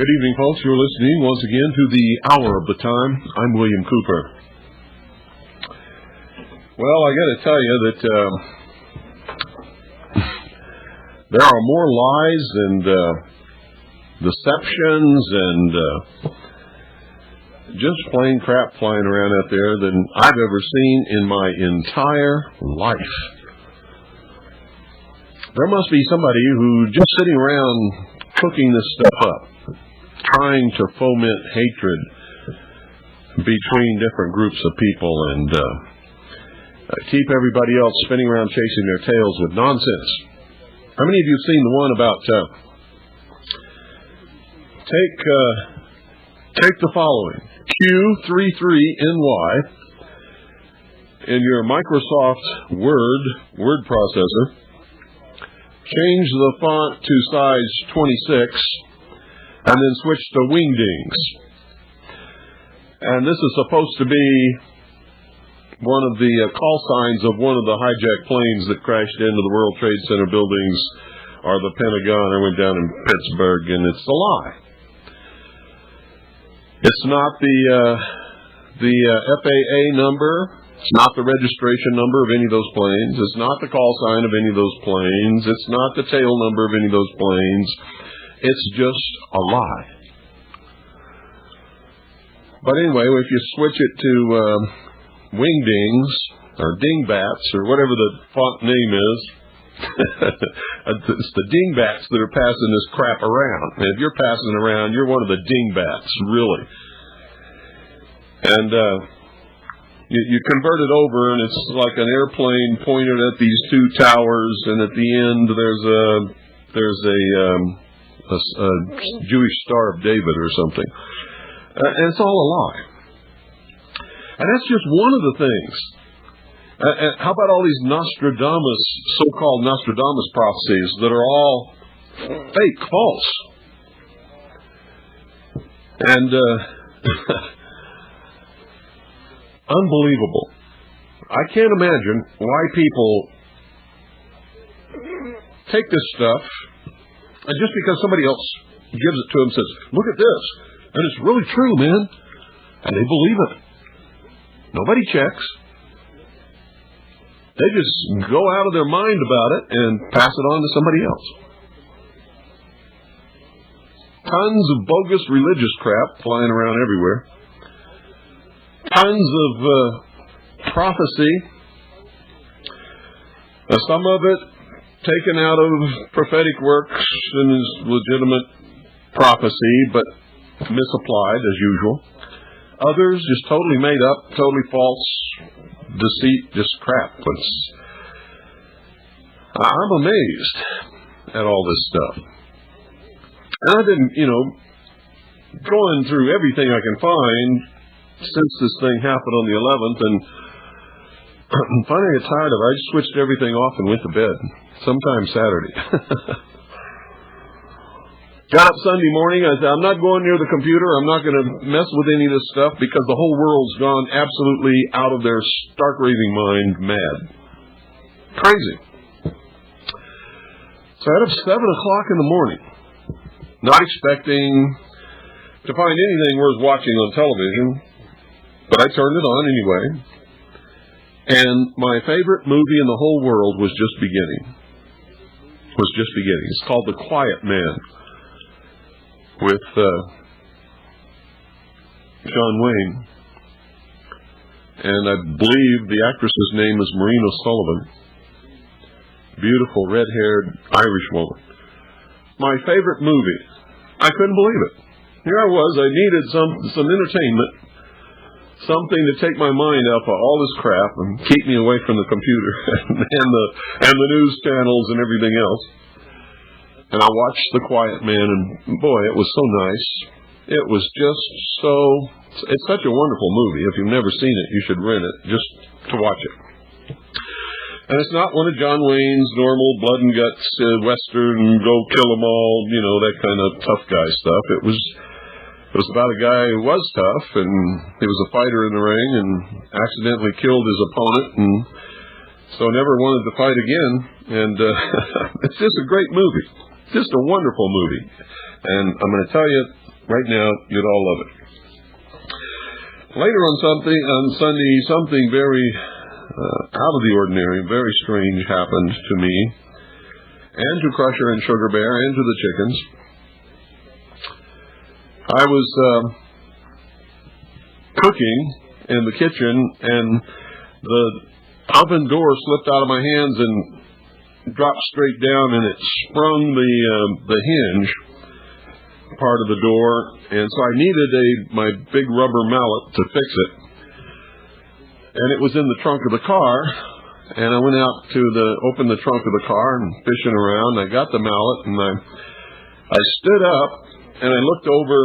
Good evening, folks. You're listening once again to the Hour of the Time. I'm William Cooper. Well, I got to tell you that there are more lies and deceptions and just plain crap flying around out there than I've ever seen in my entire life. There must be somebody who just sitting around cooking this stuff up, trying to foment hatred between different groups of people and keep everybody else spinning around chasing their tails with nonsense. How many of you have seen the one about take the following Q33NY in your Microsoft word processor, change the font to size 26, and then switch to wingdings. And this is supposed to be one of the call signs of one of the hijacked planes that crashed into the World Trade Center buildings or the Pentagon. I went down in Pittsburgh, and it's a lie. It's not the FAA number. It's not the registration number of any of those planes. It's not the call sign of any of those planes. It's not the tail number of any of those planes. It's just a lie. But anyway, if you switch it to wingdings or dingbats or whatever the font name is, it's the dingbats that are passing this crap around. And if you're passing it around, you're one of the dingbats, really. And you convert it over, and it's like an airplane pointed at these two towers, and at the end there's a Jewish Star of David or something, and it's all a lie. And that's just one of the things. How about all these Nostradamus, so-called Nostradamus prophecies that are all fake, false, and unbelievable. I can't imagine why people take this stuff and just because somebody else gives it to them says, look at this, and it's really true, man, and they believe it. Nobody checks. They just go out of their mind about it and pass it on to somebody else. Tons of bogus religious crap flying around everywhere. Tons of prophecy, some of it taken out of prophetic works and is legitimate prophecy, but misapplied as usual. Others just totally made up, totally false, deceit, just crap. I'm amazed at all this stuff. And I've been, going through everything I can find since this thing happened on the 11th, and finally I got tired of it. I just switched everything off and went to bed, sometime Saturday. Got up Sunday morning, I said, I'm not going near the computer, I'm not going to mess with any of this stuff, because the whole world's gone absolutely out of their stark raving mind mad. Crazy. So I got up 7 o'clock in the morning, not expecting to find anything worth watching on television. But I turned it on anyway, and my favorite movie in the whole world was just beginning. It's called The Quiet Man, with John Wayne, and I believe the actress's name is Marina Sullivan. Beautiful, red-haired Irish woman. My favorite movie. I couldn't believe it. Here I was. I needed some entertainment. Something to take my mind off of all this crap and keep me away from the computer and the news channels and everything else. And I watched The Quiet Man, and boy, it was so nice. It was just it's such a wonderful movie. If you've never seen it, you should rent it just to watch it. And it's not one of John Wayne's normal blood and guts Western, go kill them all, that kind of tough guy stuff. It was about a guy who was tough, and he was a fighter in the ring and accidentally killed his opponent, and so never wanted to fight again. And it's just a great movie. Just a wonderful movie. And I'm going to tell you, Right now, you'd all love it. Later on Sunday, something very out of the ordinary, very strange happened to me, and to Crusher and Sugar Bear, and to the chickens. I was cooking in the kitchen, and the oven door slipped out of my hands and dropped straight down, and it sprung the hinge part of the door, and so I needed my big rubber mallet to fix it. And it was in the trunk of the car, and I went out to open the trunk of the car and fishing around. I got the mallet, and I stood up, and I looked over.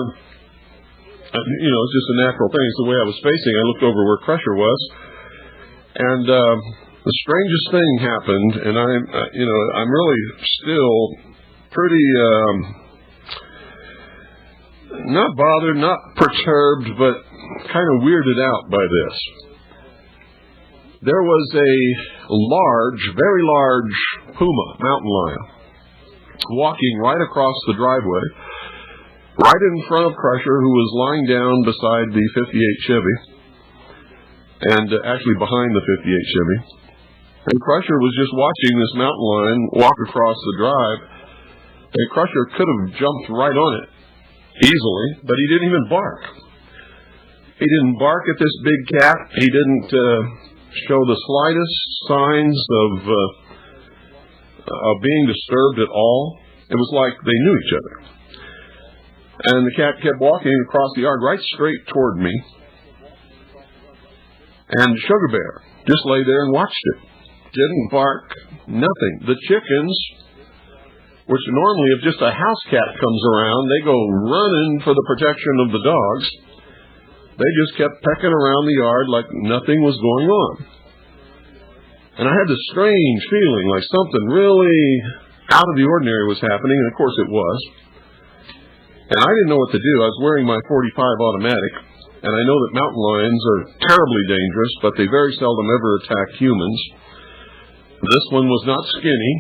It's just a natural thing. It's the way I was facing. I looked over where Crusher was, and the strangest thing happened. And I'm really still pretty not bothered, not perturbed, but kind of weirded out by this. There was a very large puma, mountain lion, walking right across the driveway, right in front of Crusher, who was lying down beside the 58 Chevy, and actually behind the 58 Chevy. And Crusher was just watching this mountain lion walk across the drive, and Crusher could have jumped right on it easily, but he didn't even bark. He didn't bark at this big cat. He didn't show the slightest signs of being disturbed at all. It was like they knew each other. And the cat kept walking across the yard right straight toward me. And Sugar Bear just lay there and watched it. Didn't bark, nothing. The chickens, which normally if just a house cat comes around, they go running for the protection of the dogs. They just kept pecking around the yard like nothing was going on. And I had this strange feeling like something really out of the ordinary was happening, and of course it was. And I didn't know what to do. I was wearing my .45 automatic, and I know that mountain lions are terribly dangerous, but they very seldom ever attack humans. This one was not skinny.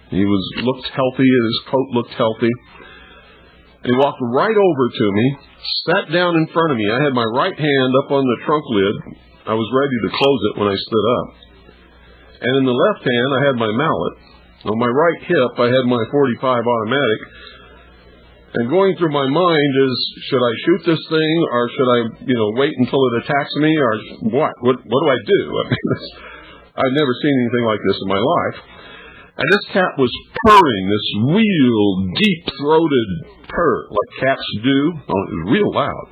He looked healthy, and his coat looked healthy. And he walked right over to me, sat down in front of me. I had my right hand up on the trunk lid. I was ready to close it when I stood up. And in the left hand, I had my mallet. On my right hip, I had my .45 automatic. And going through my mind is, should I shoot this thing, or should I, wait until it attacks me, or what? What do I do? I mean, I've never seen anything like this in my life. And this cat was purring, this real deep-throated purr, like cats do. Oh, it was real loud.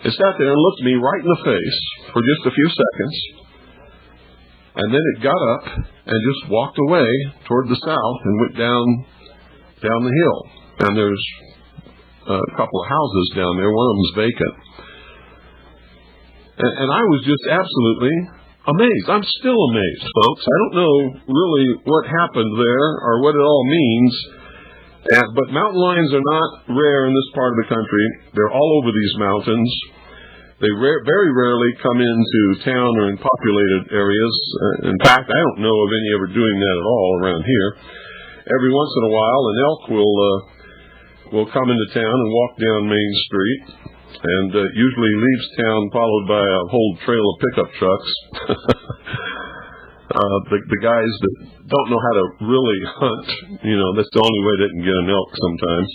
It sat there and looked me right in the face for just a few seconds. And then it got up and just walked away toward the south and went down the hill. And there's a couple of houses down there. One of them's vacant. And I was just absolutely amazed. I'm still amazed, folks. I don't know really what happened there or what it all means. But mountain lions are not rare in this part of the country. They're all over these mountains. They very rarely come into town or in populated areas. In fact, I don't know of any ever doing that at all around here. Every once in a while, an elk will come into town and walk down Main Street, and usually leaves town followed by a whole trail of pickup trucks. The guys that don't know how to really hunt, that's the only way they can get an elk sometimes.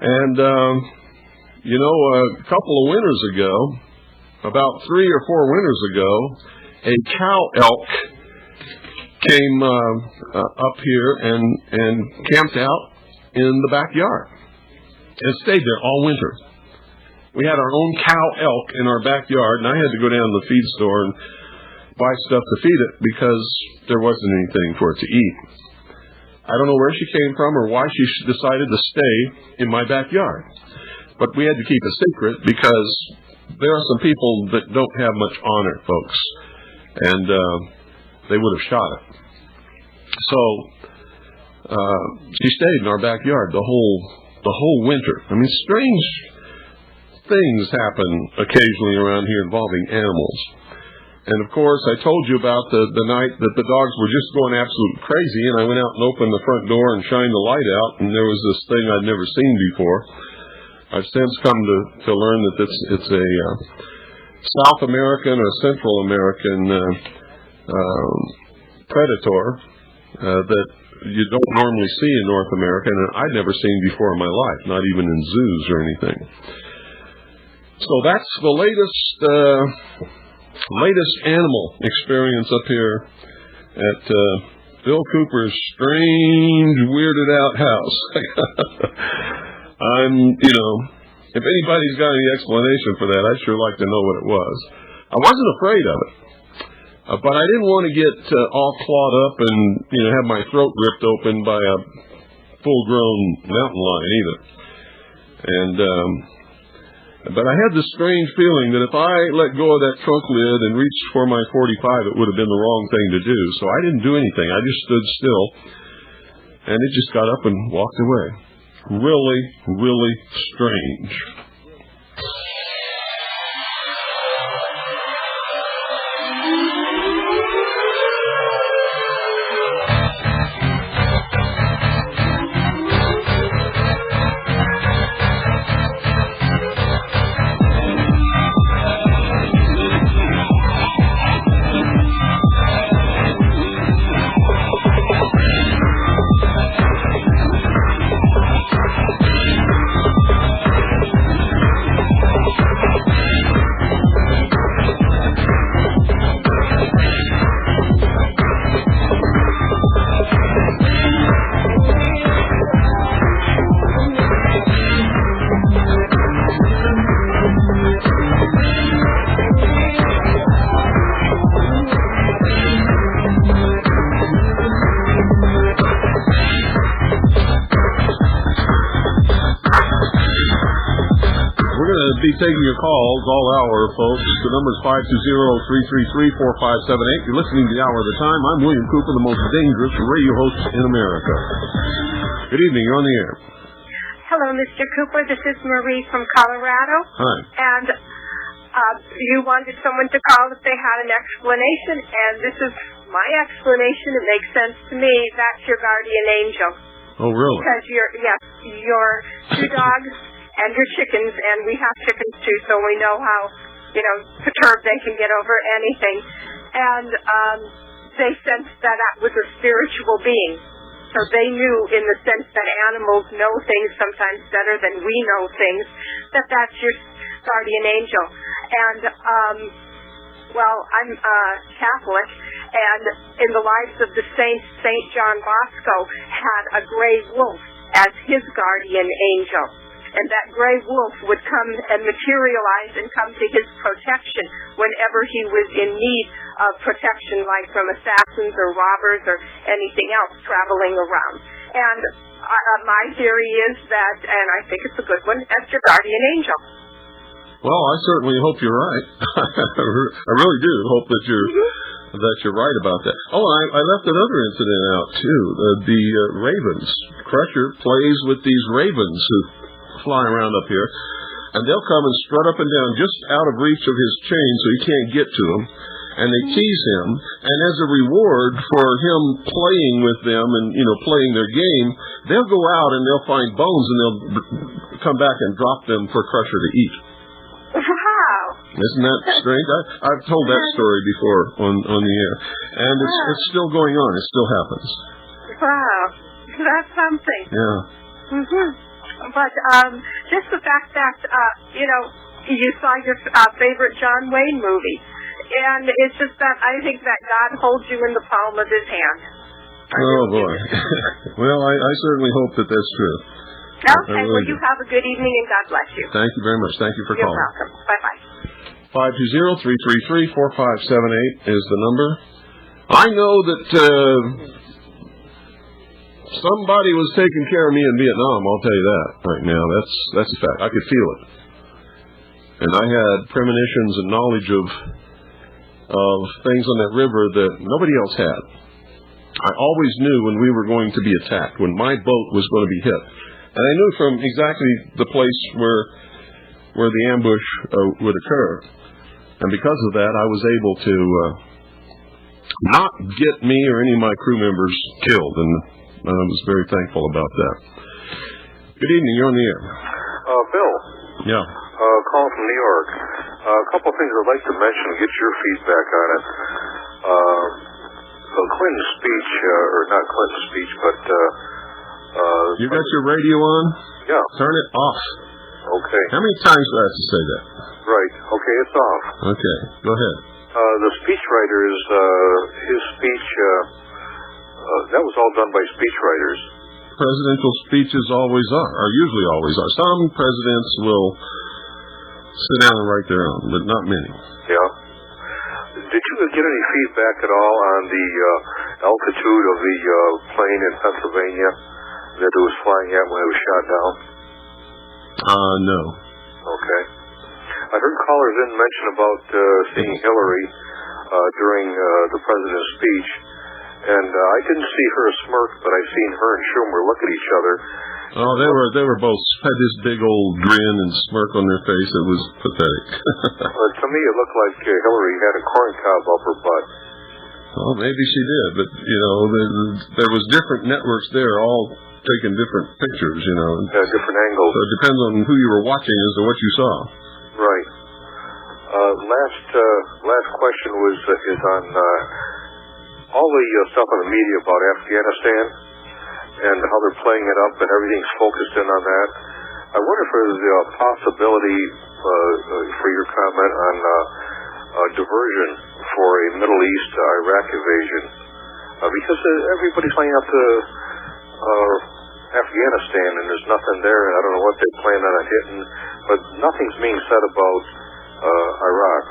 And a couple of winters ago, about 3 or 4 winters ago, a cow elk came up here and camped out in the backyard and stayed there all winter. We had our own cow elk in our backyard, and I had to go down to the feed store and buy stuff to feed it because there wasn't anything for it to eat. I don't know where she came from or why she decided to stay in my backyard. But we had to keep it secret because there are some people that don't have much honor, folks, and they would have shot it. So she stayed in our backyard the whole winter. I mean, strange things happen occasionally around here involving animals. And, of course, I told you about the night that the dogs were just going absolute crazy, and I went out and opened the front door and shined the light out, and there was this thing I'd never seen before. I've since come to learn that it's a South American or Central American predator that you don't normally see in North America, and I'd never seen before in my life, not even in zoos or anything. So that's the latest animal experience up here at Bill Cooper's strange, weirded out house. If anybody's got any explanation for that, I'd sure like to know what it was. I wasn't afraid of it, but I didn't want to get all clawed up and have my throat ripped open by a full-grown mountain lion either. But I had this strange feeling that if I let go of that trunk lid and reached for my .45, it would have been the wrong thing to do. So I didn't do anything. I just stood still, and it just got up and walked away. Really, really strange. Taking your calls all hour, folks. The number is 520-333-4578. You're listening to the Hour of the Time. I'm William Cooper, the most dangerous radio host in America. Good evening. You're on the air. Hello, Mr. Cooper. This is Marie from Colorado. Hi. And you wanted someone to call if they had an explanation, and this is my explanation. It makes sense to me. That's your guardian angel. Oh, really? Because your two dogs and your chickens, and we have chickens too, so we know how, perturbed they can get over anything. And they sensed that was a spiritual being. So they knew, in the sense that animals know things sometimes better than we know things, that's your guardian angel. And, I'm Catholic, and in the lives of the saints, St. John Bosco had a gray wolf as his guardian angel. And that gray wolf would come and materialize and come to his protection whenever he was in need of protection, like from assassins or robbers or anything else traveling around. And my theory is that, and I think it's a good one, that's your guardian angel. Well, I certainly hope you're right. I really do hope that you're right about that. Oh, I left another incident out too. The ravens. Crusher plays with these ravens who fly around up here, and they'll come and strut up and down just out of reach of his chain so he can't get to them, and they tease him, and as a reward for him playing with them and playing their game, they'll go out and they'll find bones and they'll come back and drop them for Crusher to eat. Wow. Isn't that strange? I've told that story before on the air, and it's still going on. It still happens. Wow, that's something. Yeah. But just the fact that, you saw your favorite John Wayne movie, and it's just that I think that God holds you in the palm of his hand. Oh, boy. Well, I certainly hope that that's true. Okay, well, you have a good evening, and God bless you. Thank you very much. Thank you for calling. You're welcome. Bye-bye. 520-333-4578 is the number. I know that somebody was taking care of me in Vietnam, I'll tell you that right now. That's a fact. I could feel it. And I had premonitions and knowledge of things on that river that nobody else had. I always knew when we were going to be attacked, when my boat was going to be hit. And I knew from exactly the place where the ambush would occur. And because of that, I was able to not get me or any of my crew members killed, and I was very thankful about that. Good evening. You're on the air. Bill. Yeah. Calling from New York. A couple of things I'd like to mention and get your feedback on it. Clinton's speech, or not Clinton's speech, but... you got your radio on? Yeah. Turn it off. Okay. How many times do I have to say that? Right. Okay, it's off. Okay. Go ahead. The speechwriters, his speech, that was all done by speechwriters. Presidential speeches always are, or usually always are. Some presidents will sit down and write their own, but not many. Yeah. Did you get any feedback at all on the altitude of the plane in Pennsylvania that it was flying at when it was shot down? No. Okay. I heard callers in mention about seeing Hillary during the president's speech, and I didn't see her smirk, but I seen her and Schumer look at each other. Oh, they were both had this big old grin and smirk on their face. It was pathetic. To me, it looked like Hillary had a corn cob up her butt. Well, maybe she did, but there was different networks there, all taking different pictures. Different angles. So it depends on who you were watching as to what you saw. Right. Last question is on all the stuff in the media about Afghanistan and how they're playing it up and everything's focused in on that. I wonder if there's a possibility for your comment on diversion for a Middle East Iraq invasion, because everybody's playing up to Afghanistan and there's nothing there, and I don't know what they plan on hitting, but nothing's being said about Iraq.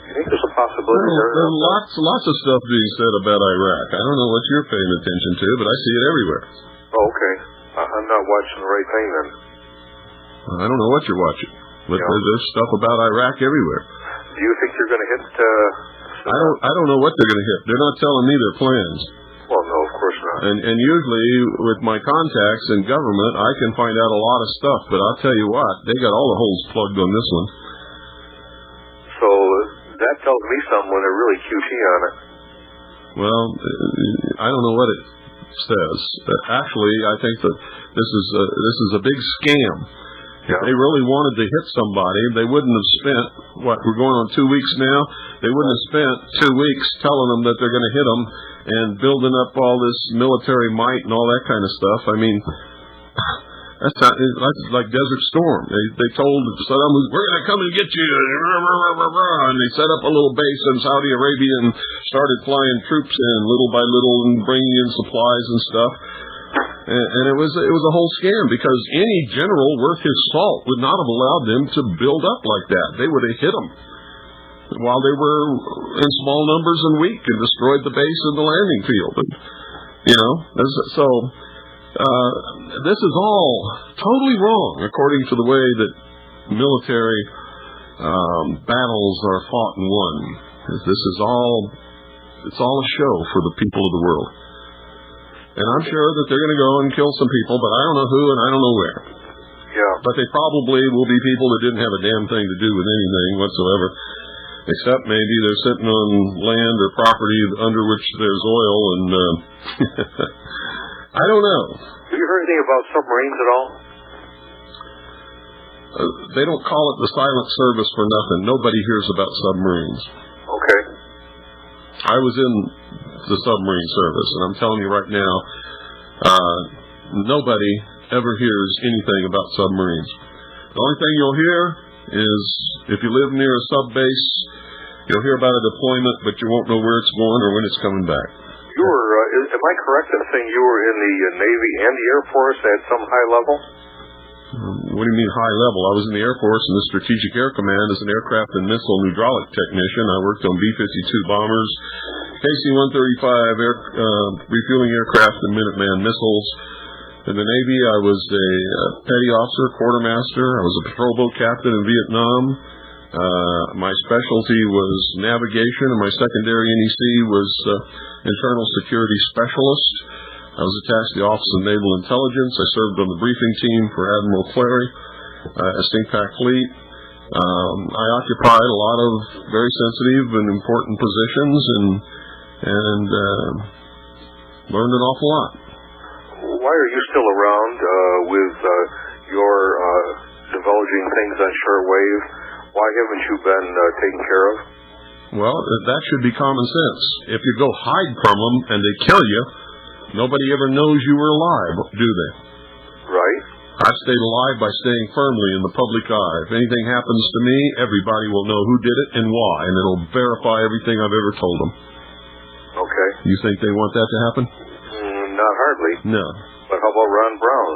You think there's a possibility there? There are lots of stuff being said about Iraq. I don't know what you're paying attention to, but I see it everywhere. Oh, okay. I'm not watching the right thing then. I don't know what you're watching, but there's stuff about Iraq everywhere. Do you think they're going to hit? I don't know what they're going to hit. They're not telling me their plans. Well, no, of course not. And usually with my contacts in government, I can find out a lot of stuff. But I'll tell you what, they got all the holes plugged on this one. So that tells me something when they're really QT on it. Well, I don't know what it says. Actually, I think that this is a big scam. Yeah. If they really wanted to hit somebody, they wouldn't have spent, we're going on 2 weeks now? They wouldn't have spent 2 weeks telling them that they're going to hit them and building up all this military might and all that kind of stuff. I mean, that's like Desert Storm. They told Saddam, we're going to come and get you. And they set up a little base in Saudi Arabia and started flying troops in little by little and bringing in supplies and stuff. And it was a whole scam, because any general worth his salt would not have allowed them to build up like that. They would have hit them while they were in small numbers and weak and destroyed the base and the landing field. And, this is all totally wrong according to the way that military battles are fought and won. It's all a show for the people of the world. And I'm sure that they're going to go and kill some people, but I don't know who and I don't know where. Yeah. But they probably will be people that didn't have a damn thing to do with anything whatsoever, except maybe they're sitting on land or property under which there's oil, and I don't know. Have you heard anything about submarines at all? They don't call it the silent service for nothing. Nobody hears about submarines. Okay. I was in the submarine service, and I'm telling you right now, nobody ever hears anything about submarines. The only thing you'll hear is, if you live near a sub base, you'll hear about a deployment, but you won't know where it's going or when it's coming back. You were, am I correct in saying you were in the Navy and the Air Force at some high level? What do you mean high level? I was in the Air Force in the Strategic Air Command as an aircraft and missile hydraulic technician. I worked on B-52 bombers, KC-135 refueling aircraft and Minuteman missiles. In the Navy, I was a petty officer, quartermaster. I was a patrol boat captain in Vietnam. My specialty was navigation, and my secondary NEC was internal security specialist. I was attached to the Office of Naval Intelligence. I served on the briefing team for Admiral Clary at SINCPAC Fleet. I occupied a lot of very sensitive and important positions and learned an awful lot. Why are you still around with your divulging things on shortwave? Why haven't you been taken care of? Well, that should be common sense. If you go hide from them and they kill you, nobody ever knows you were alive, do they? Right. I've stayed alive by staying firmly in the public eye. If anything happens to me, everybody will know who did it and why, and it'll verify everything I've ever told them. Okay. You think they want that to happen? Not hardly. No. But how about Ron Brown?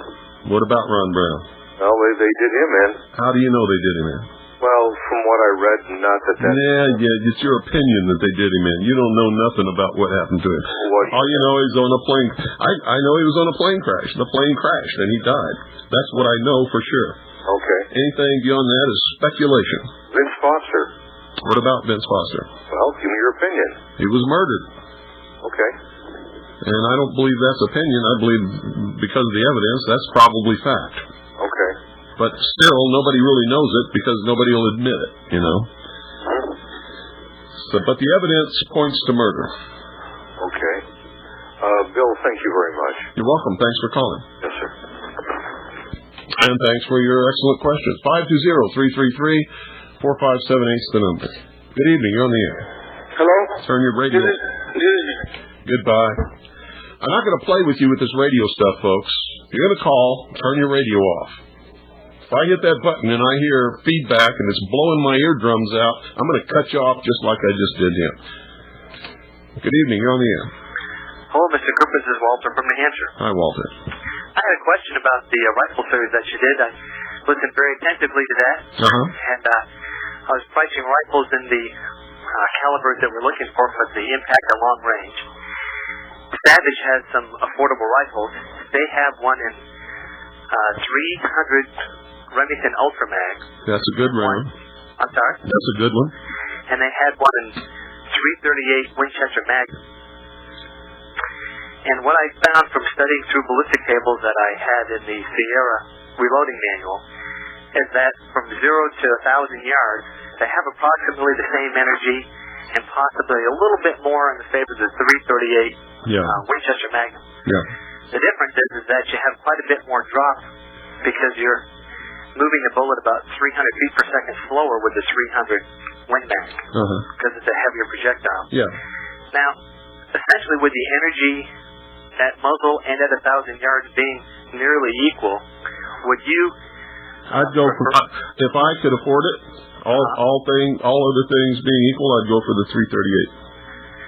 What about Ron Brown? Well, they did him in. How do you know they did him in? Well, from what I read, not that. Yeah, it's your opinion that they did him in. You don't know nothing about what happened to him. All you know is on a plane. I know he was on a plane crash. The plane crashed and he died. That's what I know for sure. Okay. Anything beyond that is speculation. Vince Foster. What about Vince Foster? Well, give me your opinion. He was murdered. Okay. And I don't believe that's opinion. I believe because of the evidence, that's probably fact. Okay. But still, nobody really knows it because nobody will admit it, you know. But the evidence points to murder. Okay. Bill, thank you very much. You're welcome. Thanks for calling. Yes, sir. And thanks for your excellent questions. 520-333-4578 is the number. Good evening. You're on the air. Hello? Turn your radio off. Goodbye. I'm not going to play with you with this radio stuff, folks. If you're going to call, turn your radio off. If I hit that button and I hear feedback and it's blowing my eardrums out, I'm going to cut you off just like I just did him. Good evening. You're on the air. Hello, Mr. Cook. This is Walter from New Hampshire. Hi, Walter. I had a question about the rifle series that you did. I listened very attentively to that. And I was pricing rifles in the calibers that we're looking for the impact at long range. Savage has some affordable rifles. They have one in 300 Remington Ultramag. That's a good round. I'm sorry? That's a good one. And they had one in 338 Winchester Magnum. And what I found from studying through ballistic tables that I had in the Sierra reloading manual is that from 0 to 1,000 yards, they have approximately the same energy and possibly a little bit more in the favor of the 338 Winchester Magnum. Yeah. The difference is that you have quite a bit more drop because you're moving the bullet about 300 feet per second slower with the 300 Win Mag because it's a heavier projectile. Yeah. Now, essentially with the energy at muzzle and at 1,000 yards being nearly equal, would you... I'd go for, if I could afford it, all other things being equal, I'd go for the 338.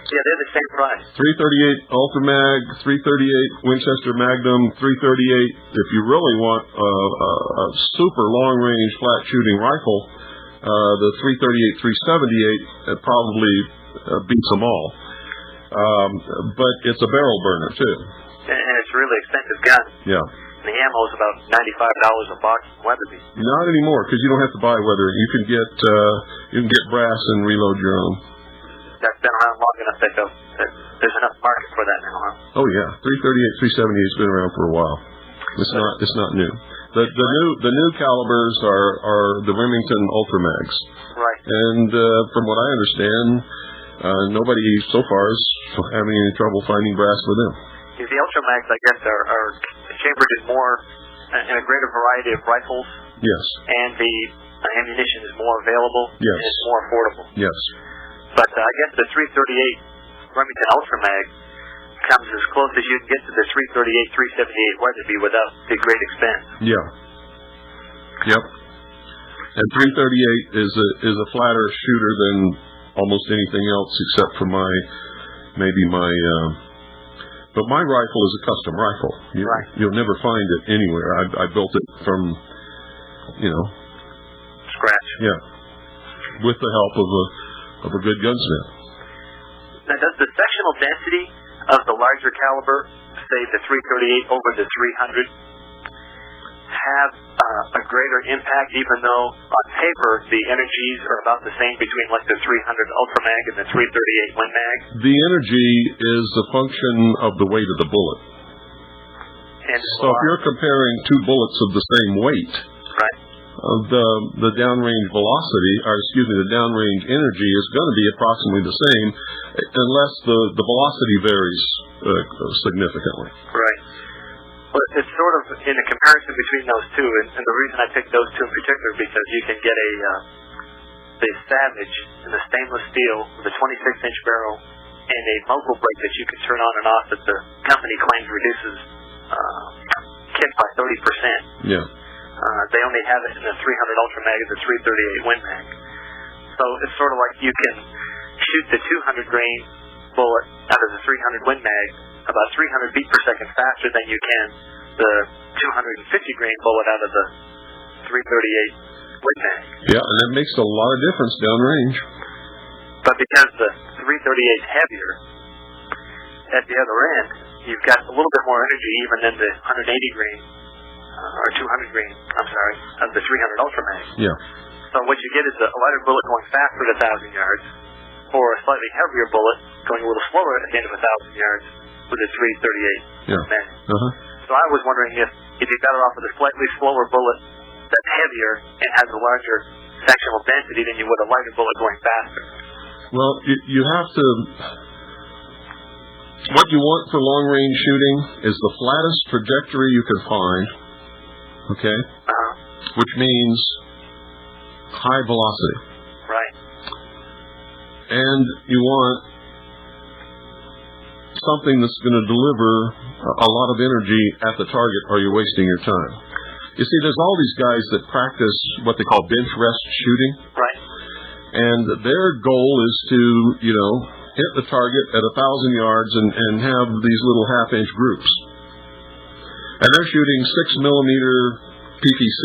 Yeah, they're the same price. 338 Ultramag, 338 Winchester Magnum, 338. If you really want a super long-range flat-shooting rifle, the 338, 378 probably beats them all. But it's a barrel burner too. And it's a really expensive gun. Yeah. And the ammo is about $95 a box from Weatherby. Not anymore, because you don't have to buy weather. You can get brass and reload your own. That's been around long enough that there's enough market for that now, huh? Oh yeah, 338, 378 has been around for a while. It's not new. The new calibers are the Remington Ultramags. Right. And from what I understand, nobody so far is having any trouble finding brass for them. The Ultramags, I guess, are chambered in more in a greater variety of rifles. Yes. And the ammunition is more available. Yes. And it's more affordable. Yes. But I guess the 338 Remington Ultramag comes as close as you can get to the 338, 378 Weatherby without the great expense. Yeah. Yep. And 338 is a flatter shooter than almost anything else except for my but my rifle is a custom rifle. Right. You'll never find it anywhere. I built it from, scratch. Yeah. With the help of a good gunsmith. Now, does the sectional density of the larger caliber, say the 338 over the 300, have a greater impact, even though on paper the energies are about the same between like the 300 Ultramag and the 338 Win Mag? The energy is a function of the weight of the bullet. And so if you're comparing two bullets of the same weight, right, the downrange velocity, or excuse me, the downrange energy is going to be approximately the same, unless the velocity varies significantly. Right. But it's sort of in a comparison between those two, and the reason I picked those two in particular because you can get the Savage in the stainless steel with a 26-inch barrel and a muzzle brake that you can turn on and off that the company claims reduces kick by 30%. Yeah. They only have it in the 300 Ultra Mag and the 338 Win Mag. So it's sort of like you can shoot the 200 grain bullet out of the 300 Win Mag about 300 feet per second faster than you can the 250 grain bullet out of the 338 Win Mag. Yeah, and that makes a lot of difference downrange. But because the 338 is heavier, at the other end, you've got a little bit more energy even than the 180 grain, or 200 grain, of the 300 Ultra Mag. Yeah. So what you get is a lighter bullet going faster at 1,000 yards, or a slightly heavier bullet going a little slower at the end of 1,000 yards with a 338 Mag. Uh-huh. So I was wondering if you got it off with a slightly slower bullet that's heavier and has a larger sectional density than you would a lighter bullet going faster. Well, you have to. What you want for long range shooting is the flattest trajectory you can find. Okay. Which means high velocity. Right. And you want something that's going to deliver a lot of energy at the target, or you're wasting your time. You see, there's all these guys that practice what they call bench rest shooting. Right. And their goal is to, hit the target at 1,000 yards and have these little half-inch groups. And they're shooting 6mm PPC.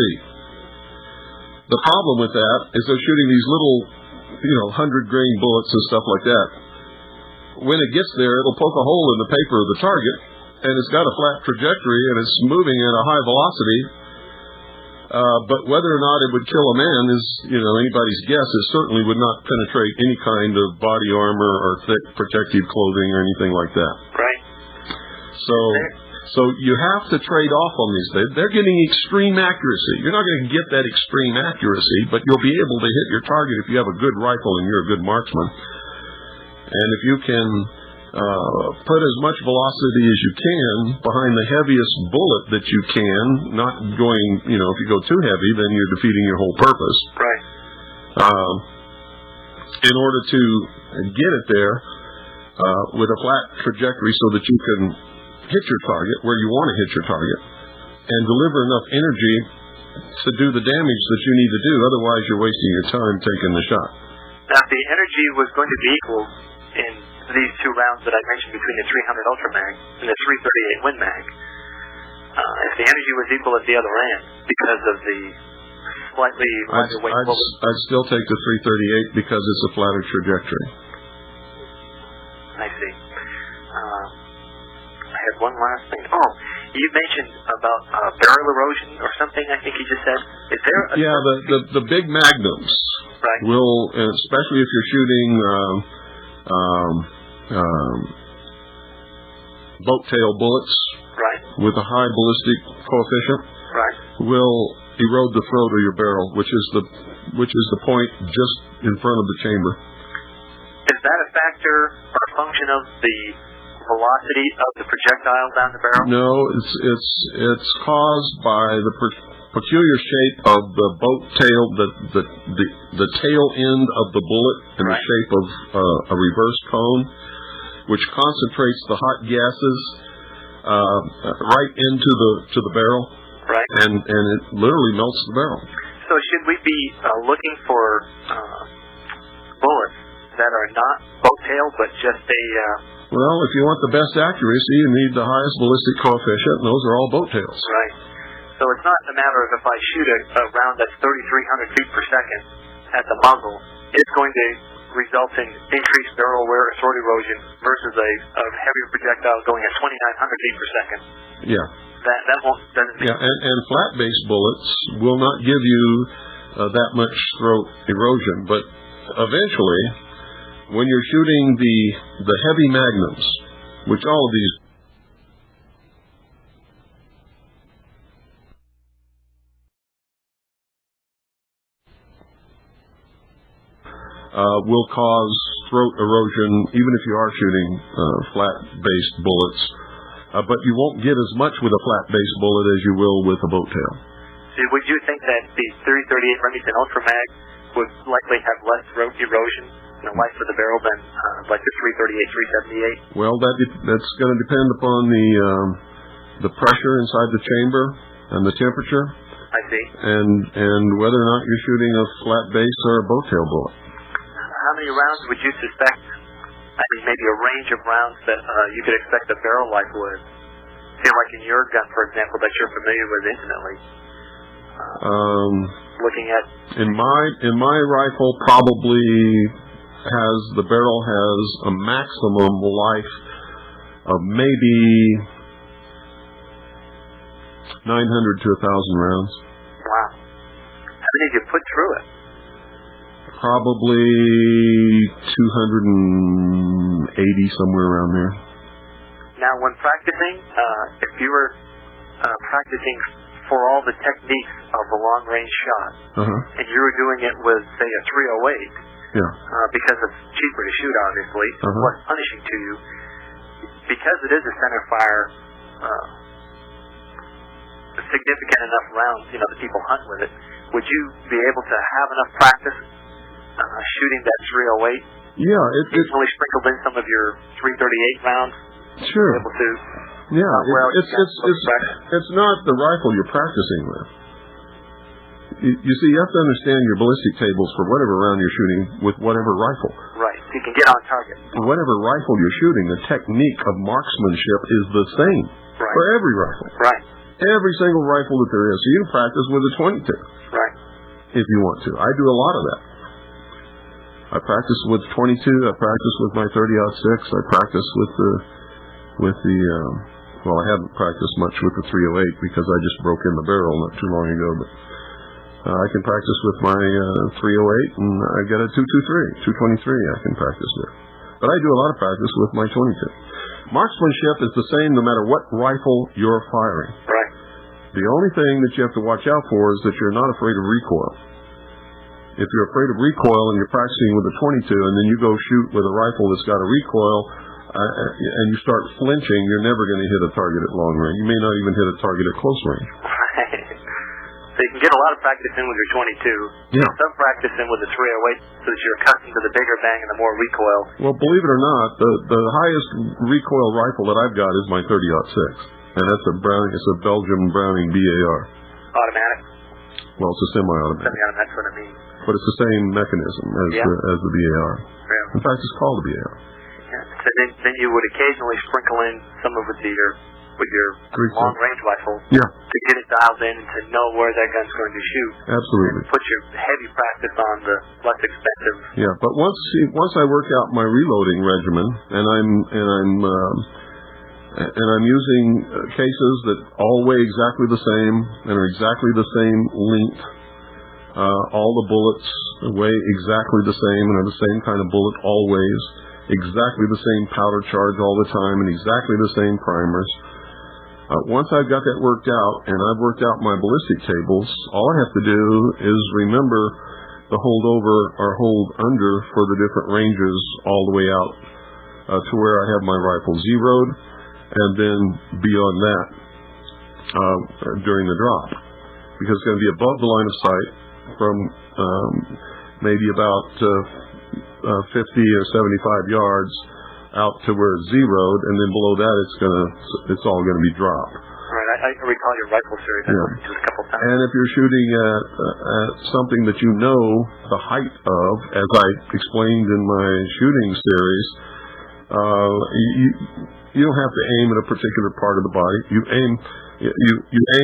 The problem with that is they're shooting these little, 100 grain bullets and stuff like that. When it gets there, it'll poke a hole in the paper of the target, and it's got a flat trajectory, and it's moving at a high velocity. But whether or not it would kill a man is, anybody's guess. It certainly would not penetrate any kind of body armor or thick protective clothing or anything like that. Right. So you have to trade off on these. They're getting extreme accuracy. You're not going to get that extreme accuracy, but you'll be able to hit your target if you have a good rifle and you're a good marksman. And if you can put as much velocity as you can behind the heaviest bullet that you can, not going, if you go too heavy, then you're defeating your whole purpose. Right. In order to get it there with a flat trajectory so that you can hit your target where you want to hit your target and deliver enough energy to do the damage that you need to do. Otherwise, you're wasting your time taking the shot. Now, if the energy was going to be equal in these two rounds that I mentioned between the 300 Ultra Mag and the 338 Win Mag, if the energy was equal at the other end because of the slightly lighter weight bullet, I'd still take the 338 because it's a flatter trajectory. I see. I had one last thing. Oh, you mentioned about barrel erosion or something, I think you just said. Is there the big magnums will, especially if you're shooting boat tail bullets with a high ballistic coefficient, will erode the throat of your barrel, which is the point just in front of the chamber. Is that a factor or a function of the velocity of the projectile down the barrel? No, it's caused by the peculiar shape of the boat tail, the tail end of the bullet in the shape of a reverse cone, which concentrates the hot gases right into the barrel, and it literally melts the barrel. So should we be looking for bullets that are not boat tail but just a... Well, if you want the best accuracy, you need the highest ballistic coefficient, and those are all boat tails. Right. So it's not a matter of if I shoot a round that's 3,300 feet per second at the muzzle, it's going to result in increased barrel wear or throat erosion versus a heavier projectile going at 2,900 feet per second. Yeah. That doesn't. Yeah, and flat-based bullets will not give you that much throat erosion, but eventually, when you're shooting the heavy magnums, which all of these will cause throat erosion, even if you are shooting flat-based bullets. But you won't get as much with a flat-based bullet as you will with a boat tail. So would you think that the 338 Remington Ultra Mag would likely have less throat erosion in the life of the barrel than like the 338, 378? Well, that's going to depend upon the pressure inside the chamber and the temperature. I see. And whether or not you're shooting a flat base or a boat tail bullet. How many rounds would you suspect? I mean, maybe a range of rounds that you could expect the barrel life would. Say, like in your gun, for example, that you're familiar with intimately. Looking at in my rifle, probably the barrel has a maximum life of maybe 900 to 1,000 rounds. Wow. How many did you put through it? Probably 280, somewhere around there. Now, when practicing, if you were practicing for all the techniques of a long-range shot, and you were doing it with, say, a 308, because it's cheaper to shoot, obviously, less punishing to you, because it is a center fire, significant enough rounds, that people hunt with it, would you be able to have enough practice shooting that 308? Yeah, only sprinkled in some of your 338 rounds. Sure. Able to. Yeah, it's not the rifle you're practicing with. You see, you have to understand your ballistic tables for whatever round you're shooting with whatever rifle. Right. So you can get on target. Whatever rifle you're shooting, the technique of marksmanship is the same for every rifle. Right. Every single rifle that there is. So you can practice with a 22. Right. If you want to. I do a lot of that. I practice with 22. I practice with my 30-06. I practice with the well, I haven't practiced much with the 308 because I just broke in the barrel not too long ago. But I can practice with my 308, and I get a 223, 223. I can practice with. But I do a lot of practice with my 22. Marksmanship is the same no matter what rifle you're firing. Right. The only thing that you have to watch out for is that you're not afraid of recoil. If you're afraid of recoil and you're practicing with a 22 and then you go shoot with a rifle that's got a recoil and you start flinching, you're never going to hit a target at long range. You may not even hit a target at close range. Right. So you can get a lot of practice in with your 22. Yeah. Some practice in with the 308 so that you're accustomed to the bigger bang and the more recoil. Well, believe it or not, the highest recoil rifle that I've got is my 30-06. And that's it's a Belgian Browning BAR. Automatic? Well, it's a semi-automatic. Semi-automatic, that's what I mean. But it's the same mechanism as the BAR. Yeah. In fact, it's called the BAR. Yeah. So then you would occasionally sprinkle in some of it with your long-range rifle to get it dialed in and to know where that gun's going to shoot. Absolutely. Put your heavy practice on the less expensive. Yeah, but once I work out my reloading regimen and I'm using cases that all weigh exactly the same and are exactly the same length. All the bullets weigh exactly the same and are the same kind of bullet always. Exactly the same powder charge all the time and exactly the same primers. Once I've got that worked out and I've worked out my ballistic tables, all I have to do is remember the hold over or hold under for the different ranges all the way out to where I have my rifle zeroed, and then beyond that during the drop. Because it's going to be above the line of sight from maybe about 50 or 75 yards out to where it's zeroed, and then below that it's all going to be dropped. Right, I recall your rifle series. Just a couple times. And if you're shooting at something that you know the height of, as I explained in my shooting series, you don't have to aim at a particular part of the body. You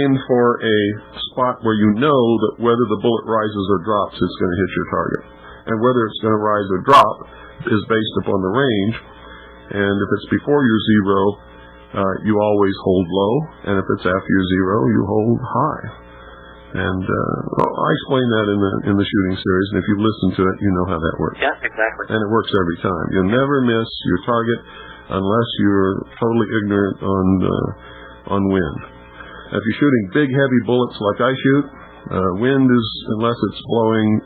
aim for a spot where you know that whether the bullet rises or drops, it's going to hit your target. And whether it's going to rise or drop is based upon the range. And if it's before your zero, you always hold low. And if it's after your zero, you hold high. And I explain that in the shooting series. And if you listen to it, you know how that works. Yeah, exactly. And it works every time. You'll never miss your target unless you're totally ignorant on wind. If you're shooting big, heavy bullets like I shoot, wind is, unless it's blowing,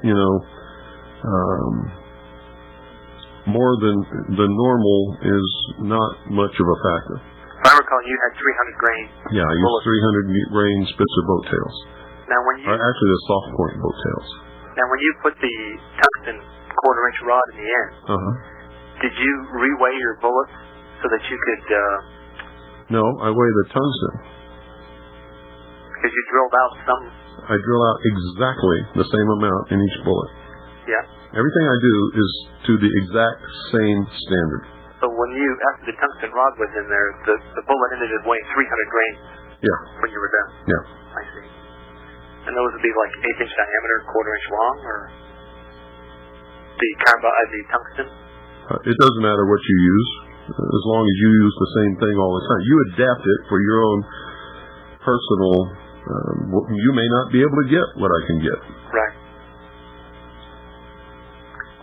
more than the normal is not much of a factor. If I recall, you had 300 grain. Yeah, I used 300 grain Spitzer boat tails. Now, when you actually, the soft point boat tails. Now, when you put the tungsten quarter-inch rod in the end, did you reweigh your bullets so that you could? No, I weigh the tungsten. Because you drilled out some. I drill out exactly the same amount in each bullet. Yeah. Everything I do is to the exact same standard. So when you, after the tungsten rod was in there, the bullet ended up weighing 300 grains. Yeah. When you were done. Yeah. I see. And those would be like 1/8-inch diameter, quarter-inch long, or the tungsten. It doesn't matter what you use, as long as you use the same thing all the time. You adapt it for your own personal. You may not be able to get what I can get. Right.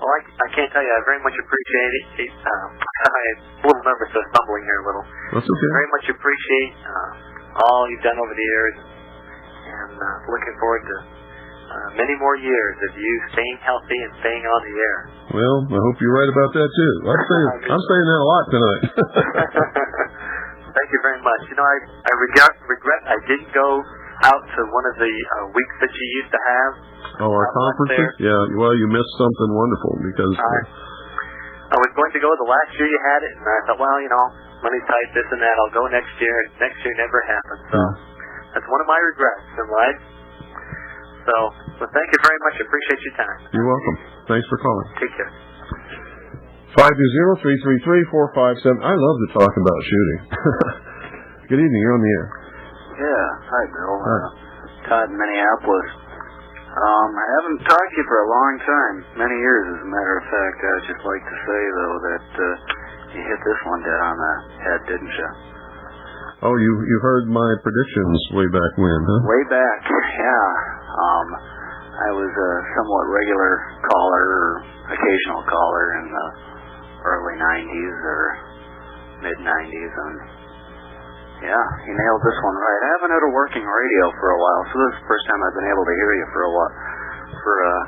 Well, I can't tell you. I very much appreciate it. I'm a little nervous, so stumbling here a little. That's okay. Very much appreciate all you've done over the years, and looking forward to many more years of you staying healthy and staying on the air. Well, I hope you're right about that too. I'm saying that a lot tonight. Thank you very much. You know, I regret I didn't go out to one of the weeks that you used to have. Oh, our conferences? Yeah, well, you missed something wonderful because... I was going to go the last year you had it, and I thought, well, you know, money tight, this and that, I'll go next year, and next year never happened. So that's one of my regrets in life. So, well, thank you very much. I appreciate your time. You're welcome. Thanks for calling. Take care. 520-333-457. I love to talk about shooting. Good evening. You're on the air. Yeah. Hi, Bill. Todd in Minneapolis. I haven't talked to you for a long time, many years, as a matter of fact. I'd just like to say, though, that you hit this one dead on the head, didn't you? Oh, you heard my predictions way back when, huh? Way back, yeah. I was a somewhat regular caller, or occasional caller in the early 90s or mid-90s, and yeah, you nailed this one right. I haven't had a working radio for a while, so this is the first time I've been able to hear you for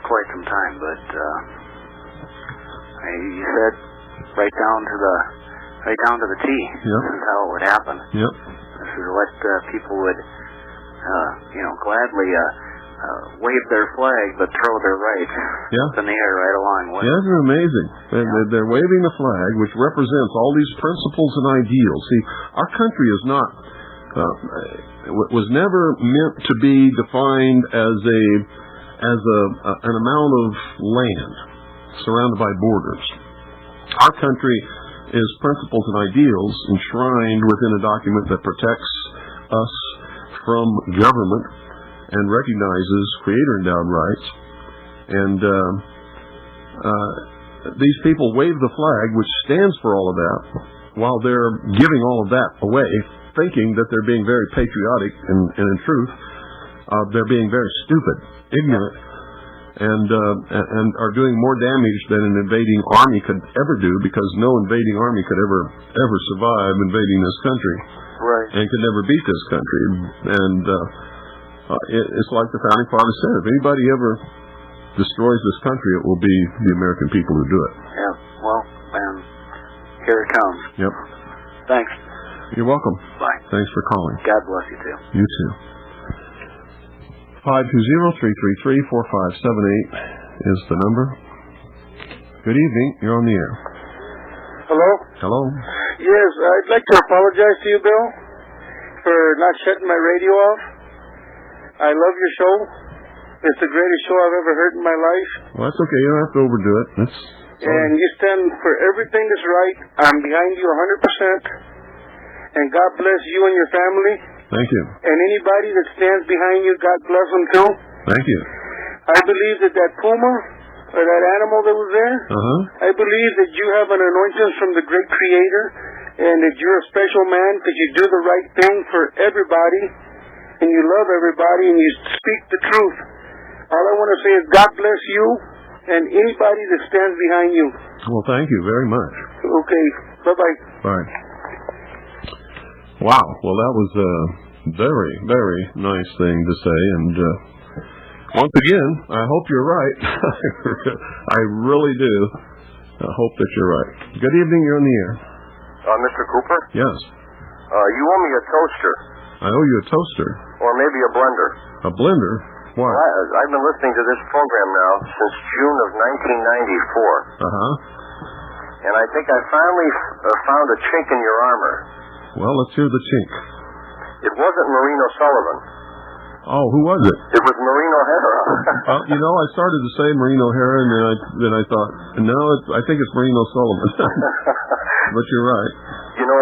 quite some time. But you said right down to the T. Yep. This is how it would happen. Yep. This is what people would, gladly wave their flag, but throw their rights up in the air right along with. Yeah, they're amazing. They're waving the flag, which represents all these principles and ideals. See, our country is not, was never meant to be defined as an amount of land surrounded by borders. Our country is principles and ideals enshrined within a document that protects us from government and recognizes creator-endowed rights. And these people wave the flag, which stands for all of that, while they're giving all of that away, thinking that they're being very patriotic, and in truth, they're being very stupid, ignorant, and are doing more damage than an invading army could ever do, because no invading army could ever survive invading this country, and could never beat this country. And it's like the founding fathers said: if anybody ever destroys this country, it will be the American people who do it. Yeah. Well, and here it comes. Yep. Thanks. You're welcome. Bye. Thanks for calling. God bless you too. You too. 520-333-4578 is the number. Good evening. You're on the air. Hello? Hello. Yes, I'd like to apologize to you, Bill, for not shutting my radio off. I love your show. It's the greatest show I've ever heard in my life. Well, that's okay. You don't have to overdo it. And you stand for everything that's right. I'm behind you 100%. And God bless you and your family. Thank you. And anybody that stands behind you, God bless them too. Thank you. I believe that puma, or that animal that was there, I believe that you have an anointing from the great Creator, and that you're a special man because you do the right thing for everybody, and you love everybody, and you speak the truth. All I want to say is God bless you and anybody that stands behind you. Well, thank you very much. Okay. Bye-bye. Bye. Wow. Well, that was a very, very nice thing to say. And once again, I hope you're right. I really do. I hope that you're right. Good evening, you're on the air. Mr. Cooper? Yes. You owe me a toaster. I owe you a toaster. Or maybe a blender. A blender? Why? Well, I've been listening to this program now since June of 1994. Uh-huh. And I think I finally found a chink in your armor. Well, let's hear the chink. It wasn't Marino Sullivan. Oh, who was it? It was Maureen O'Hara. I started to say Maureen O'Hara, and then I thought, no, I think it's Maureen O'Sullivan. But you're right. You know,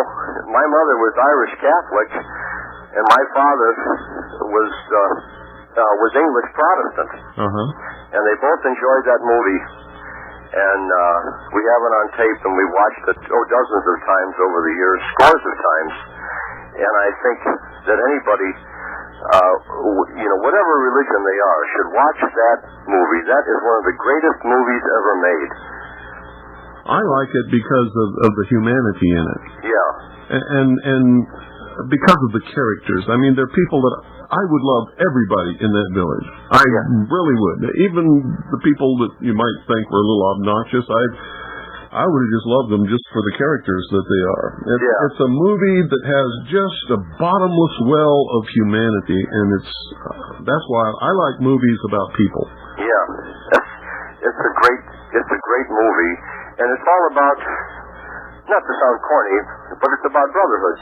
my mother was Irish Catholic, and my father was English Protestant. Uh-huh. And they both enjoyed that movie. And we have it on tape, and we watched it dozens of times over the years, scores of times. And I think that anybody, whatever religion they are, should watch that movie. That is one of the greatest movies ever made. I like it because of the humanity in it. Yeah. And because of the characters. I mean, they're people that I would love everybody in that village. I really would. Even the people that you might think were a little obnoxious, I would have just loved them just for the characters that they are. It's a movie that has just a bottomless well of humanity, and that's why I like movies about people. Yeah, it's a great movie, and it's all about, not to sound corny, but it's about brotherhood.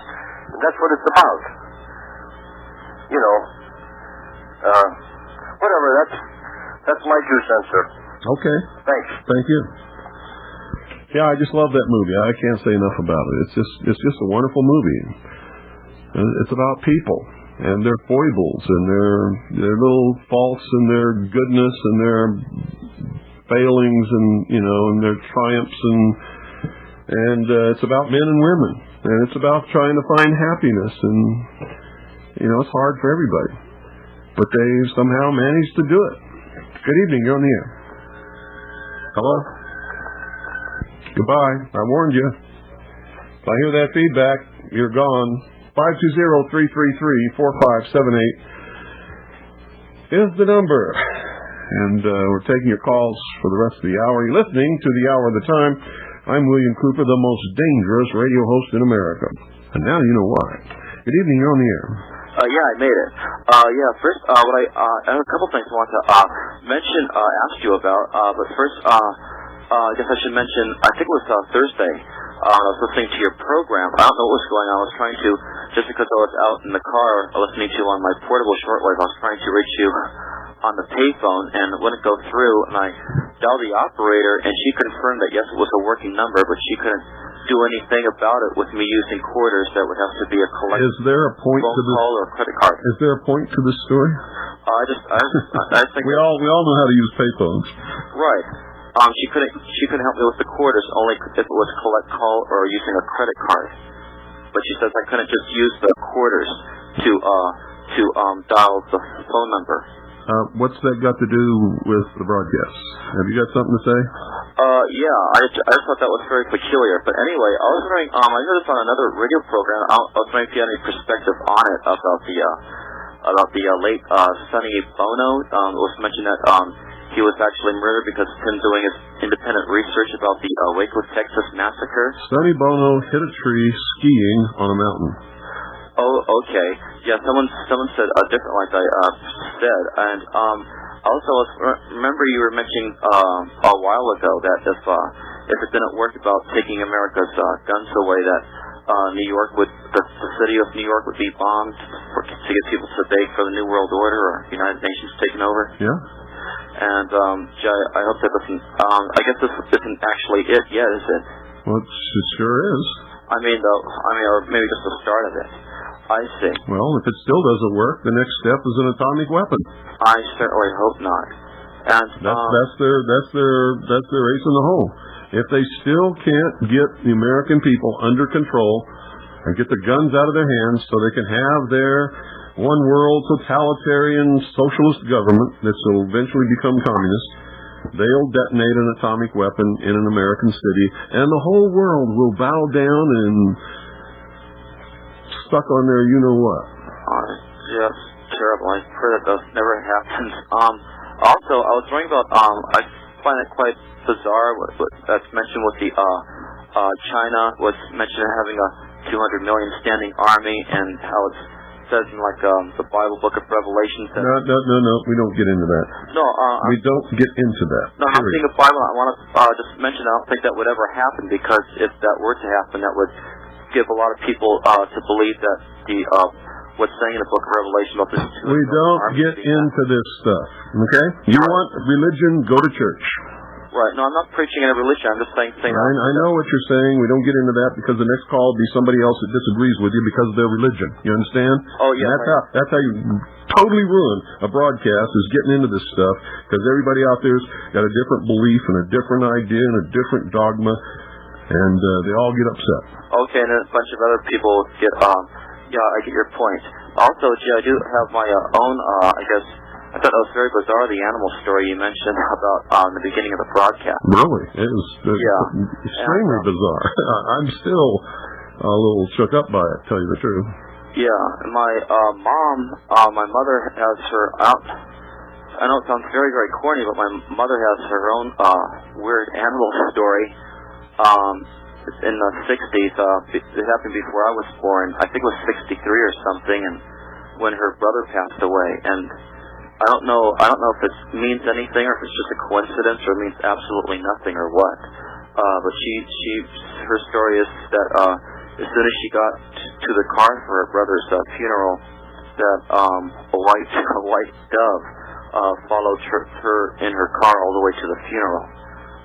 And that's what it's about. You know, whatever. That's my 2 cents, sir. Okay. Thanks. Thank you. Yeah, I just love that movie. I can't say enough about it. It's just a wonderful movie. It's about people and their foibles and their little faults and their goodness and their failings and their triumphs and it's about men and women, and it's about trying to find happiness, and it's hard for everybody, but they somehow manage to do it. Good evening, you're on the air. Hello? Goodbye. I warned you. If I hear that feedback, you're gone. 520-333-4578 is the number. And we're taking your calls for the rest of the hour. You're listening to the Hour of the Time. I'm William Cooper, the most dangerous radio host in America. And now you know why. Good evening, you're on the air. Yeah, I made it. First, I have a couple things I want to ask you about. But first, I guess I should mention, I think it was Thursday, I was listening to your program. I don't know what was going on. I was trying to, just because I was out in the car listening to you on my portable shortwave, I was trying to reach you on the payphone, and it wouldn't go through, and I dialed the operator, and she confirmed that, yes, it was a working number, but she couldn't do anything about it with me using quarters. That would have to be a collect phone call or a credit card. Is there a point to this story? I think we all know how to use payphones. Right. She couldn't help me with the quarters, only if it was collect call or using a credit card. But she says I couldn't just use the quarters to dial the phone number. What's that got to do with the broadcast? Have you got something to say? Yeah, I just thought that was very peculiar. But anyway, I was wondering, I heard this on another radio program. I was wondering if you had any perspective on it about the late Sonny Bono. It was mentioned that he was actually murdered because of him doing his independent research about the Waco, Texas massacre. Sonny Bono hit a tree skiing on a mountain. Oh, okay. Yeah, someone said different, like I said, and also remember you were mentioning a while ago that if it didn't work about taking America's guns away, that the city of New York would be bombed to get people to beg for the New World Order or United Nations taken over. Yeah. And I hope that doesn't. I guess this isn't actually it yet, is it? Well, it sure is. Or maybe just the start of it. I see. Well, if it still doesn't work, the next step is an atomic weapon. I certainly hope not. And that's their ace in the hole. If they still can't get the American people under control and get the guns out of their hands so they can have their one world totalitarian socialist government that will eventually become communist, they'll detonate an atomic weapon in an American city, and the whole world will bow down and stuck on their you-know-what. Yes, terrible. I pray that never happens. Also, I was wondering about, I find it quite bizarre what that's mentioned with the China was mentioned having a 200 million standing army, and how it says in like the Bible book of Revelation. No, we don't get into that. No, we don't get into that. No, I'm seeing the Bible. I want to just mention I don't think that would ever happen, because if that were to happen, that would give a lot of people to believe that the what's saying in the book of Revelation about this. We don't get into this stuff. Okay? You want religion? Go to church. Right. No, I'm not preaching any religion. I'm just saying. I know what you're saying. We don't get into that, because the next call will be somebody else that disagrees with you because of their religion. You understand? Oh, yeah. And that's how you totally ruin a broadcast, is getting into this stuff, because everybody out there's got a different belief and a different idea and a different dogma, and they all get upset. Okay, and then a bunch of other people get. Yeah, I get your point. Also, gee, I do have my own. I guess. I thought that was very bizarre, the animal story you mentioned about the beginning of the broadcast. Really? It was extremely bizarre. I'm still a little shook up by it, to tell you the truth. Yeah, my my mother has her out. I know it sounds very, very corny, but my mother has her own weird animal story. In the 60s, it happened before I was born. I think it was 63 or something, and when her brother passed away, and I don't know if it means anything, or if it's just a coincidence, or it means absolutely nothing, or what. But her story is that as soon as she got to the car for her brother's funeral, that a white dove followed her in her car all the way to the funeral.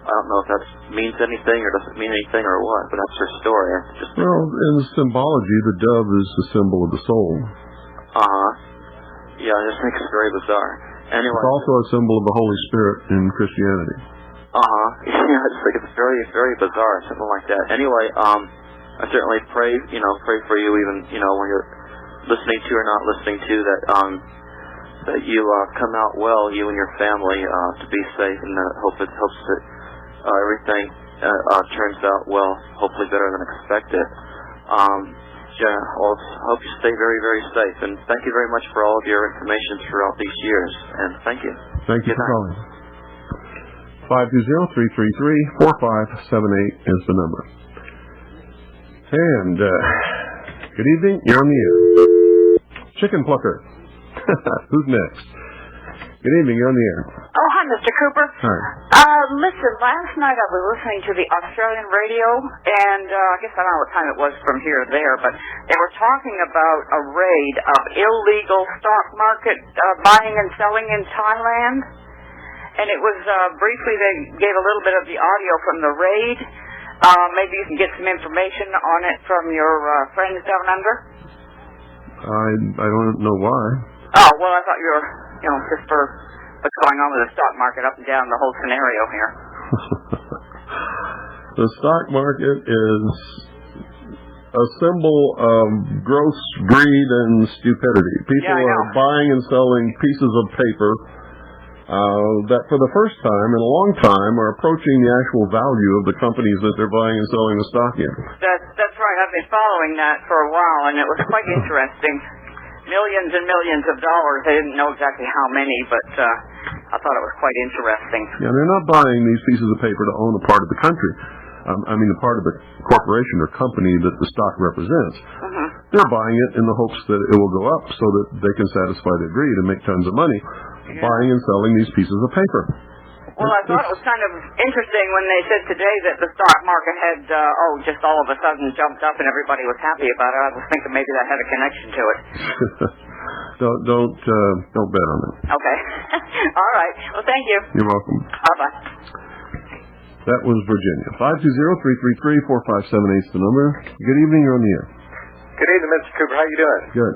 I don't know if that means anything or doesn't mean anything or what, but that's her story. Well, in the symbology, the dove is the symbol of the soul. Yeah, I just think it's very bizarre. Anyway, it's also a symbol of the Holy Spirit in Christianity. Yeah, I just think it's very, very bizarre, something like that. Anyway, I certainly pray for you, even when you're listening to or not listening to, that you come out well, you and your family, to be safe, and hope that everything turns out well, hopefully better than expected. Yeah, well, hope you stay very, very safe, and thank you very much for all of your information throughout these years, and thank you. Thank you for calling. 520-333-4578 is the number. And good evening, you're on the air. Chicken Plucker. Who's next? Good evening, you're on the air. Oh, hi, Mr. Cooper. Hi. Listen, last night I was listening to the Australian radio, and I guess I don't know what time it was from here to there, but they were talking about a raid of illegal stock market buying and selling in Thailand. And it was, briefly, they gave a little bit of the audio from the raid. Maybe you can get some information on it from your friends down under. I don't know why. Oh, well, I thought you were, just for what's going on with the stock market up and down the whole scenario here. The stock market is a symbol of gross greed and stupidity. People are buying and selling pieces of paper that for the first time in a long time are approaching the actual value of the companies that they're buying and selling the stock in. That's right. I've been following that for a while, and it was quite interesting. Millions and millions of dollars. I didn't know exactly how many, but I thought it was quite interesting. Yeah, they're not buying these pieces of paper to own a part of the country. A part of the corporation or company that the stock represents. Mm-hmm. They're buying it in the hopes that it will go up so that they can satisfy their greed and make tons of money. Buying and selling these pieces of paper. Well, I thought it was kind of interesting when they said today that the stock market had, just all of a sudden jumped up and everybody was happy about it. I was thinking maybe that had a connection to it. Don't bet on it. Okay. All right. Well, thank you. You're welcome. Bye-bye. That was Virginia. 520-333-4578 is the number. Good evening, you're on the air. Good evening, Mr. Cooper. How you doing? Good.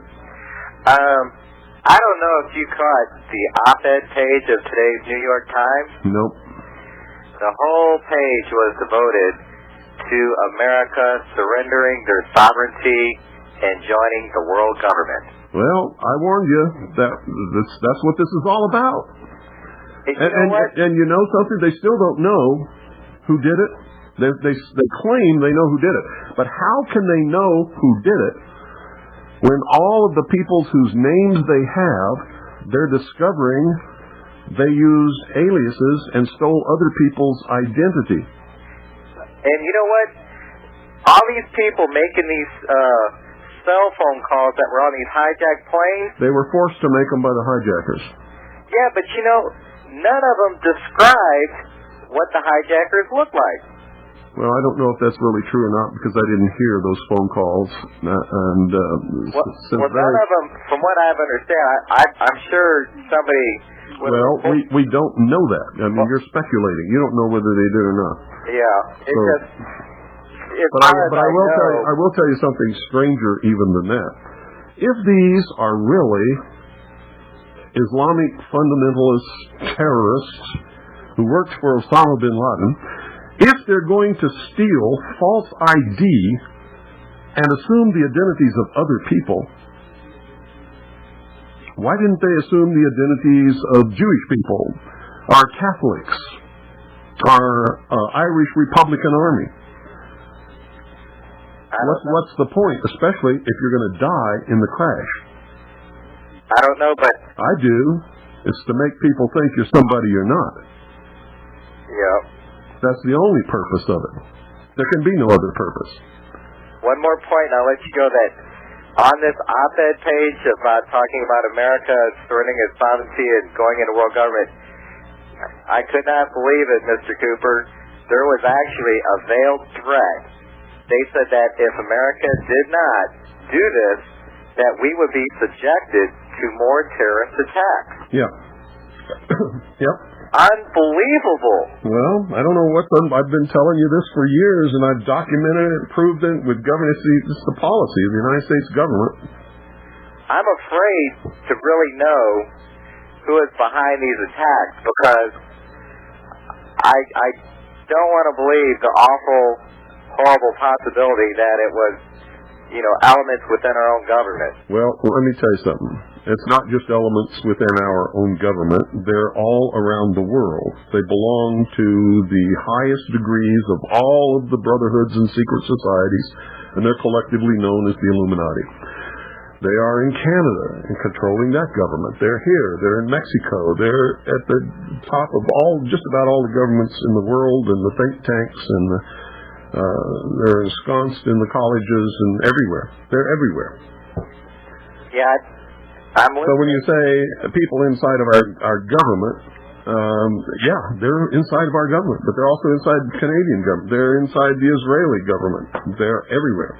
I don't know if you caught the op-ed page of today's New York Times. Nope. The whole page was devoted to America surrendering their sovereignty and joining the world government. Well, I warned you that's what this is all about. And you know something? They still don't know who did it. They claim they know who did it. But how can they know who did it when all of the people whose names they have, they're discovering They used aliases and stole other people's identity. And you know what? All these people making these cell phone calls that were on these hijacked planes. They were forced to make them by the hijackers. Yeah, but you know, none of them described what the hijackers looked like. Well, I don't know if that's really true or not because I didn't hear those phone calls. And well, none of them, from what I understand, I'm sure somebody. Well, we don't know that. I mean, you're speculating. You don't know whether they did or not. Yeah, it's just. But I will tell you something stranger even than that. If these are really Islamic fundamentalist terrorists who worked for Osama bin Laden, if they're going to steal false ID and assume the identities of other people, why didn't they assume the identities of Jewish people, our Catholics, our Irish Republican Army? What's the point, especially if you're going to die in the crash? I don't know, but I do. It's to make people think you're somebody you're not. Yeah. That's the only purpose of it. There can be no other purpose. One more point, and I'll let you go. That on this op-ed page about talking about America surrendering its sovereignty and going into world government, I could not believe it, Mr. Cooper. There was actually a veiled threat. They said that if America did not do this, that we would be subjected to more terrorist attacks. Yeah. Yep. Unbelievable. Well, I don't know what I've been telling you this for years, and I've documented it and proved it with government. It's the policy of the United States government. I'm afraid to really know who is behind these attacks because I don't want to believe the awful, horrible possibility that it was, elements within our own government. Well, let me tell you something. It's not just elements within our own government. They're all around the world. They belong to the highest degrees of all of the brotherhoods and secret societies, and they're collectively known as the Illuminati. They are in Canada and controlling that government. They're here. They're in Mexico. They're at the top of just about all the governments in the world and the think tanks, and they're ensconced in the colleges and everywhere. They're everywhere. Yeah. So when you say people inside of our government, they're inside of our government, but they're also inside the Canadian government. They're inside the Israeli government. They're everywhere.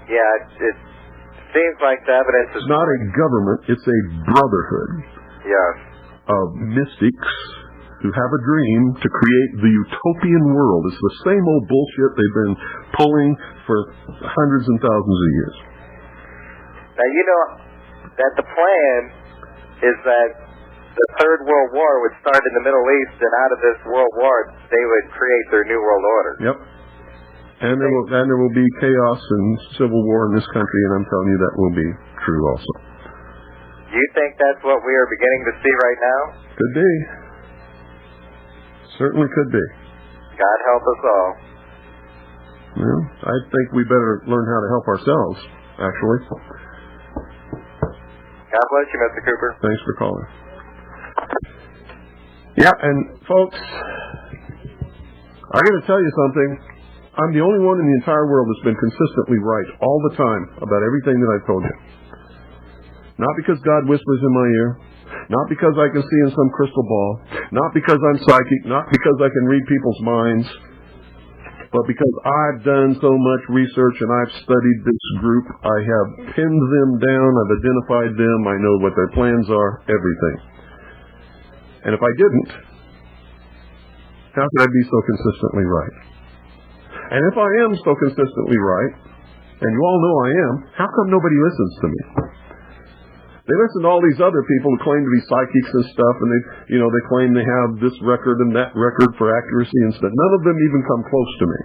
Yeah, it seems like the evidence is... It's not a government, it's a brotherhood. Yes. Of mystics who have a dream to create the utopian world. It's the same old bullshit they've been pulling for hundreds and thousands of years. Now, you know that the plan is that the Third World War would start in the Middle East, and out of this World War, they would create their New World Order. Yep. And there will be chaos and civil war in this country, and I'm telling you that will be true also. Do you think that's what we are beginning to see right now? Could be. Certainly could be. God help us all. Well, I think we better learn how to help ourselves, actually. God bless you, Mr. Cooper. Thanks for calling. Yeah, and folks, I got to tell you something. I'm the only one in the entire world that's been consistently right all the time about everything that I've told you. Not because God whispers in my ear, not because I can see in some crystal ball, not because I'm psychic, not because I can read people's minds, but because I've done so much research and I've studied this group. I have pinned them down, I've identified them, I know what their plans are, everything. And if I didn't, how could I be so consistently right? And if I am so consistently right, and you all know I am, how come nobody listens to me? They listen to all these other people who claim to be psychics and stuff, and they claim they have this record and that record for accuracy and stuff. None of them even come close to me.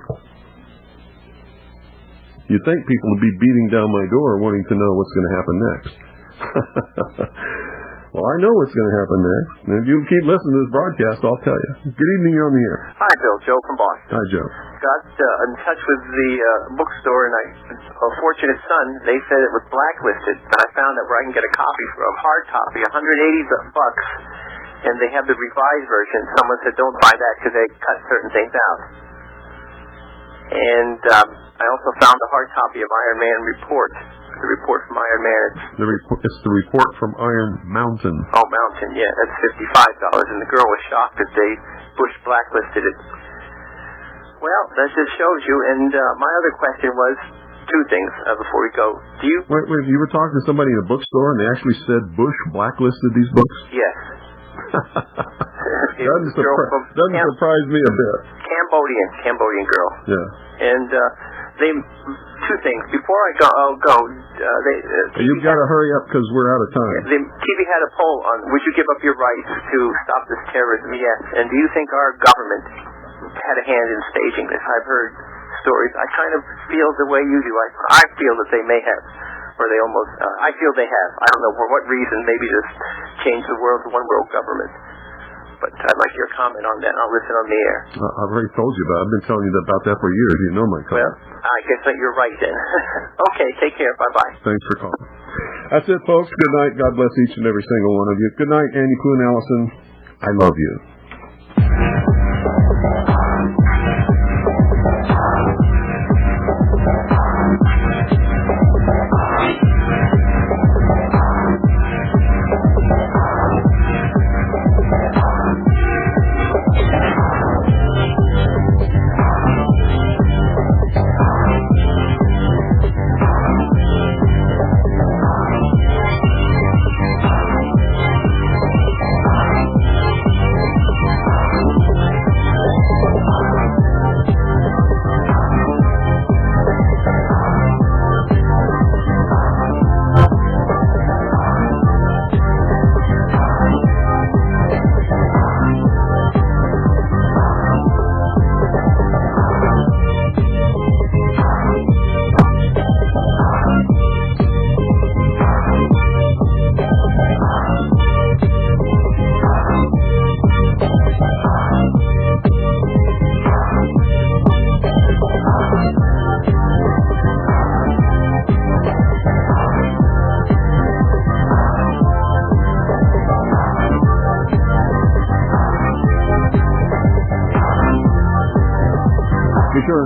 You'd think people would be beating down my door wanting to know what's going to happen next. Well, I know what's going to happen next. And if you keep listening to this broadcast, I'll tell you. Good evening, you're on the air. Hi, Bill. Joe from Boston. Hi, Joe. Got in touch with the bookstore, and a Fortunate Son, they said it was blacklisted, and I found that where I can get a copy from, hard copy, $180, and they have the revised version. Someone said don't buy that because they cut certain things out. And I also found a hard copy of Iron Man Report. The report from Iron Man. It's the report from Iron Mountain. Oh, Mountain, yeah. That's $55. And the girl was shocked that Bush blacklisted it. Well, that just shows you. And my other question was two things before we go. Do you... Wait, you were talking to somebody in a bookstore and they actually said Bush blacklisted these books? Yes. Doesn't surprise me a bit. Cambodian girl. Yeah. And two things. Before I go, you've got to hurry up because we're out of time. The TV had a poll on, would you give up your rights to stop this terrorism? Yes. And do you think our government had a hand in staging this? I've heard stories. I kind of feel the way you do. I feel that they may have. Or they almost, I feel they have. I don't know for what reason, maybe just change the world to one world government. But I'd like your comment on that. I'll listen on the air. I've already told you about it. I've been telling you about that for years. You know my comment. Well, I guess that you're right then. Okay, take care. Bye-bye. Thanks for calling. That's it, folks. Good night. God bless each and every single one of you. Good night, Andy Kuhn Allison. I love you.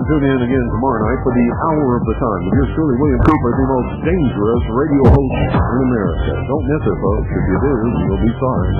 Tune in again tomorrow night for the Hour of the Time. With yours truly, William Cooper, the most dangerous radio host in America. Don't miss it, folks. If you do, you'll be sorry.